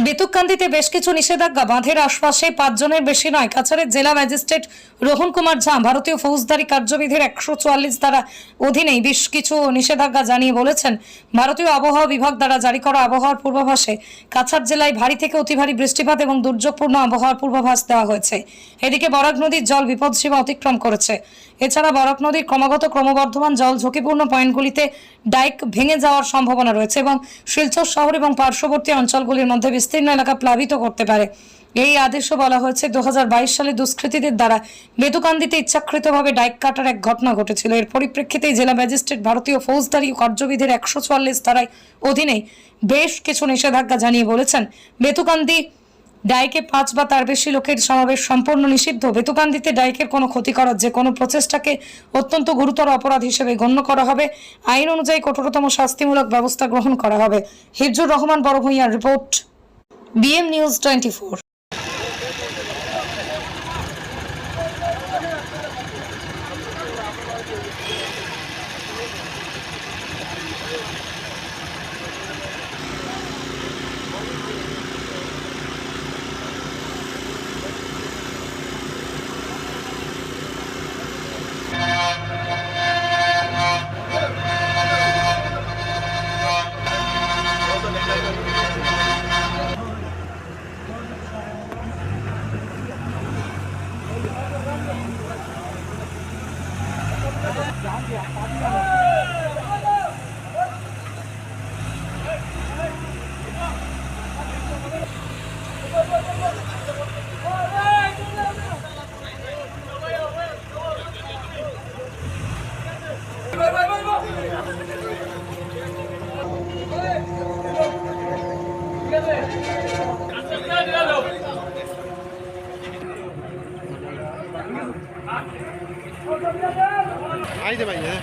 বেতুকান্দিতে বেশ কিছু নিষেধাজ্ঞা বাঁধের আশপাশে 5 জনের বেশি নয়। কাছাড়ের জেলা ম্যাজিস্ট্রেট রোহন কুমার ঝা ভারতীয় ফৌজদারি কার্যবিধির 144 ধারা অধীনেই বেশ কিছু নিষেধাজ্ঞা জানিয়ে বলেছেন, ভারতীয় আবহাওয়া বিভাগ দ্বারা জারি করা আবহাওয়ার পূর্বাভাসে কাছাড় জেলায় ভারী থেকে অতি ভারী বৃষ্টিপাত এবং দুর্যোগপূর্ণ আবহাওয়ার পূর্বাভাস দেওয়া হয়েছে। এদিকে বরাক নদীর জল বিপদসীমা অতিক্রম করেছে। এছাড়া বরাক নদীর ক্রমবর্ধমান জল ঝুঁকিপূর্ণ পয়েন্টগুলিতে ডাইক ভেঙে যাওয়ার সম্ভাবনা রয়েছে এবং শিলচর শহর এবং পার্শ্ববর্তী অঞ্চলগুলির মধ্যে বিস্তীর্ণ এলাকা প্লাবিত করতে পারে। এই আদেশও বলা হয়েছে 2022 সালে দুষ্কৃতীদের দ্বারা বেতুকান্দিতে ইচ্ছাকৃতভাবে ডাইক কাটার এক ঘটনা ঘটেছিল। এর পরিপ্রেক্ষিতেই জেলা ম্যাজিস্ট্রেট ভারতীয় ফৌজদারি কার্যবিধির 144 ধারায় অধীনে বেশ কিছু নিষেধাজ্ঞা জানিয়ে বলেছেন, বেতুকান্দি ডাইকে 5 বা তার বেশি লোকের সমাবেশ সম্পূর্ণ নিষিদ্ধ। বেতুকান্দিতে ডাইকের কোনো ক্ষতি করার যে কোনো প্রচেষ্টাকে অত্যন্ত গুরুতর অপরাধ হিসেবে গণ্য করা হবে। আইন অনুযায়ী কঠোরতম শাস্তিমূলক ব্যবস্থা গ্রহণ করা হবে। হিফজুর রহমান বড়ভূঁইয়ার রিপোর্ট, BM নিউজ 24। आई दे भाई है